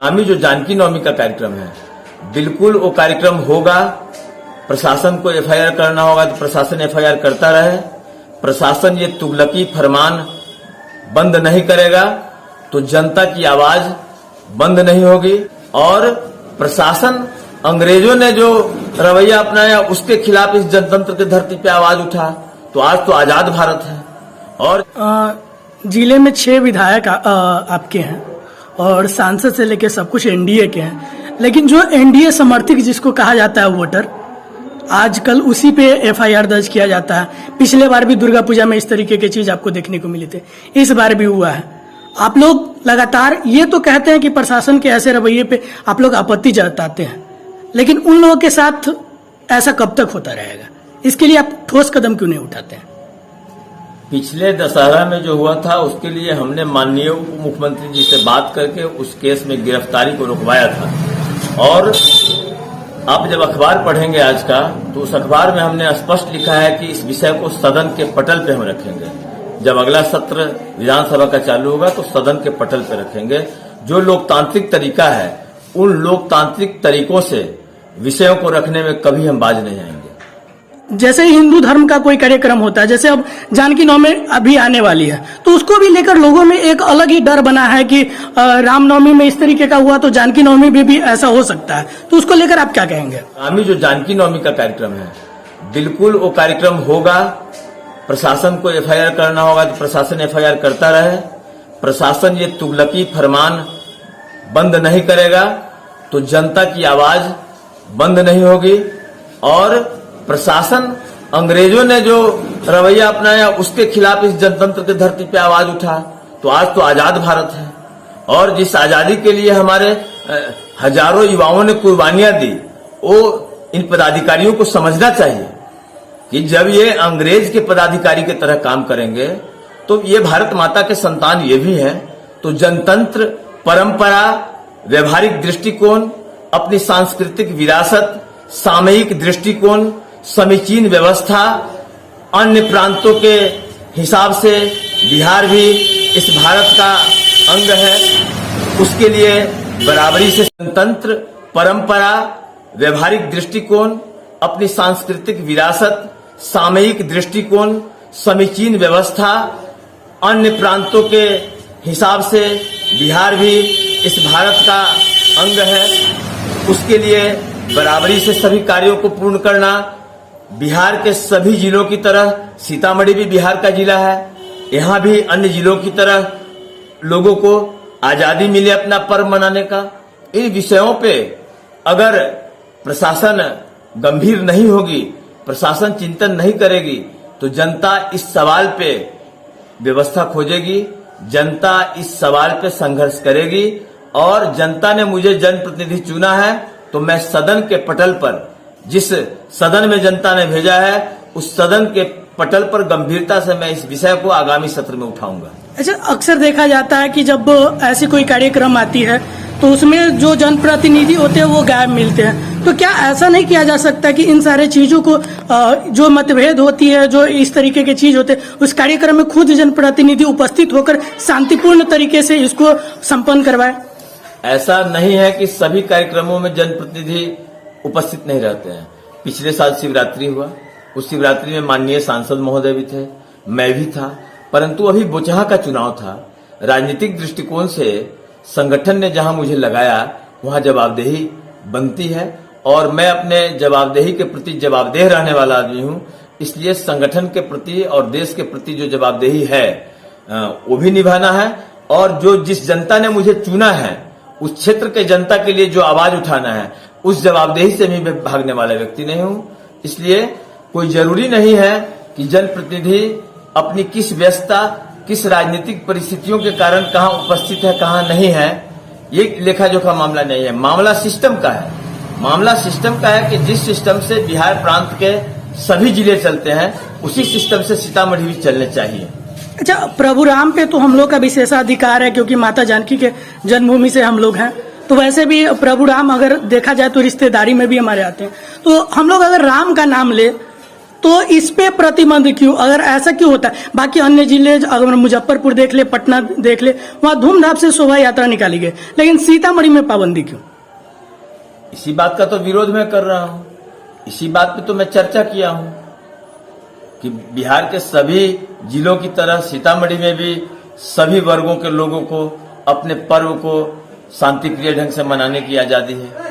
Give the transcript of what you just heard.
आगामी जो जानकी नवमी का कार्यक्रम है, बिल्कुल वो कार्यक्रम होगा। प्रशासन को एफआईआर करना होगा तो प्रशासन एफआईआर करता रहे। प्रशासन ये तुगलकी फरमान बंद नहीं करेगा तो जनता की आवाज बंद नहीं होगी। और प्रशासन अंग्रेजों ने जो रवैया अपनाया उसके खिलाफ इस जनतंत्र की धरती पे आवाज उठा तो आज तो आजाद भारत है। और जिले में 6 विधायक आपके हैं और सांसद से लेकर सब कुछ एनडीए के हैं, लेकिन जो एनडीए समर्थक जिसको कहा जाता है वोटर, आजकल उसी पे एफआईआर दर्ज किया जाता है। पिछले बार भी दुर्गा पूजा में इस तरीके की चीज आपको देखने को मिली थी, इस बार भी हुआ है। आप लोग लगातार ये तो कहते हैं कि प्रशासन के ऐसे रवैये पे आप लोग आपत्ति जताते हैं, लेकिन उन लोगों के साथ ऐसा कब तक होता रहेगा? इसके लिए आप ठोस कदम क्यों नहीं उठाते हैं? पिछले दशहरा में जो हुआ था उसके लिए हमने माननीय उप मुख्यमंत्री जी से बात करके उस केस में गिरफ्तारी को रुकवाया था। और आप जब अखबार पढ़ेंगे आज का तो उस अखबार में हमने स्पष्ट लिखा है कि इस विषय को सदन के पटल पे हम रखेंगे। जब अगला सत्र विधानसभा का चालू होगा तो सदन के पटल पे रखेंगे। जो लोकतांत्रिक तरीका है उन लोकतांत्रिक तरीकों से विषयों को रखने में कभी हम बाज नहीं आएंगे। जैसे हिंदू धर्म का कोई कार्यक्रम होता है, जैसे अब जानकी नवमी अभी आने वाली है, तो उसको भी लेकर लोगों में एक अलग ही डर बना है कि रामनवमी में इस तरीके का हुआ तो जानकी नवमी में भी ऐसा हो सकता है, तो उसको लेकर आप क्या कहेंगे? आगामी जो जानकी नवमी का कार्यक्रम है, बिल्कुल वो कार्यक्रम होगा। प्रशासन को एफआईआर करना होगा तो प्रशासन एफआईआर करता रहे। प्रशासन ये तुगलकी फरमान बंद नहीं करेगा तो जनता की आवाज बंद नहीं होगी। और प्रशासन अंग्रेजों ने जो रवैया अपनाया उसके खिलाफ इस जनतंत्र की धरती पे आवाज उठा तो आज तो आजाद भारत है। और जिस आजादी के लिए हमारे हजारों युवाओं ने कुर्बानियां दी, वो इन पदाधिकारियों को समझना चाहिए कि जब ये अंग्रेज के पदाधिकारी की तरह काम करेंगे तो ये भारत माता के संतान ये भी है। तो जनतंत्र, परंपरा, व्यवहारिक दृष्टिकोण, अपनी सांस्कृतिक विरासत, सामयिक दृष्टिकोण, समीचीन व्यवस्था, अन्य प्रांतों के हिसाब से बिहार भी इस भारत का अंग है। उसके लिए बराबरी से जनतंत्र, परंपरा, व्यवहारिक दृष्टिकोण, अपनी सांस्कृतिक विरासत, सामयिक दृष्टिकोण, समीचीन व्यवस्था, अन्य प्रांतों के हिसाब से बिहार भी इस भारत का अंग है। उसके लिए बराबरी से सभी कार्यों को पूर्ण करना। बिहार के सभी जिलों की तरह सीतामढ़ी भी बिहार का जिला है, यहाँ भी अन्य जिलों की तरह लोगों को आजादी मिले अपना पर्व मनाने का। इन विषयों पे अगर प्रशासन गंभीर नहीं होगी, प्रशासन चिंतन नहीं करेगी तो जनता इस सवाल पे व्यवस्था खोजेगी, जनता इस सवाल पे संघर्ष करेगी। और जनता ने मुझे जनप्रतिनिधि चुना है तो मैं सदन के पटल पर, जिस सदन में जनता ने भेजा है उस सदन के पटल पर गंभीरता से मैं इस विषय को आगामी सत्र में उठाऊंगा। अच्छा, अक्सर देखा जाता है कि जब ऐसी कोई कार्यक्रम आती है तो उसमें जो जनप्रतिनिधि होते हैं वो गायब मिलते हैं, तो क्या ऐसा नहीं किया जा सकता कि इन सारे चीजों को जो मतभेद होती है, जो इस तरीके के चीज होते हैं, उस कार्यक्रम में खुद जनप्रतिनिधि उपस्थित होकर शांतिपूर्ण तरीके से इसको संपन्न करवाए? ऐसा नहीं है कि सभी कार्यक्रमों में जनप्रतिनिधि उपस्थित नहीं रहते हैं। पिछले साल शिवरात्रि हुआ, उस शिवरात्रि में माननीय सांसद महोदय भी थे, मैं भी था, परंतु अभी बोचहा का चुनाव था। राजनीतिक दृष्टिकोण से संगठन ने जहां मुझे लगाया वहां जवाबदेही बनती है और मैं अपने जवाबदेही के प्रति जवाबदेह रहने वाला आदमी हूं। इसलिए संगठन के प्रति और देश के प्रति जो जवाबदेही है वो भी निभाना है। और जो जिस जनता ने मुझे चुना है उस क्षेत्र के जनता के लिए जो आवाज उठाना है, उस जवाबदेही से भी मैं भागने वाला व्यक्ति नहीं हूं। इसलिए कोई जरूरी नहीं है कि जनप्रतिनिधि अपनी किस व्यस्तता, किस राजनीतिक परिस्थितियों के कारण कहां उपस्थित है कहां नहीं है, ये लेखा जोखा मामला नहीं है। मामला सिस्टम का है। मामला सिस्टम का है कि जिस सिस्टम से बिहार प्रांत के सभी जिले चलते हैं उसी सिस्टम से सीतामढ़ी भी चलने चाहिए। अच्छा, प्रभु राम पे तो हम लोग का विशेषाधिकार है क्योंकि माता जानकी के जन्मभूमि से हम लोग हैं, तो वैसे भी प्रभु राम अगर देखा जाए तो रिश्तेदारी में भी हमारे आते हैं, तो हम लोग अगर राम का नाम ले तो इस पे प्रतिबंध क्यों, अगर ऐसा क्यों होता है? बाकी अन्य जिले, अगर मुजफ्फरपुर देख ले, पटना देख ले, वहां धूमधाम से शोभा यात्रा निकाली गई, लेकिन सीतामढ़ी में पाबंदी क्यों? इसी बात का तो विरोध मैं कर रहा हूं, इसी बात पे तो मैं चर्चा किया हूं कि बिहार के सभी जिलों की तरह सीतामढ़ी में भी सभी वर्गों के लोगों को अपने पर्व को शांतिप्रिय ढंग से मनाने की आजादी है।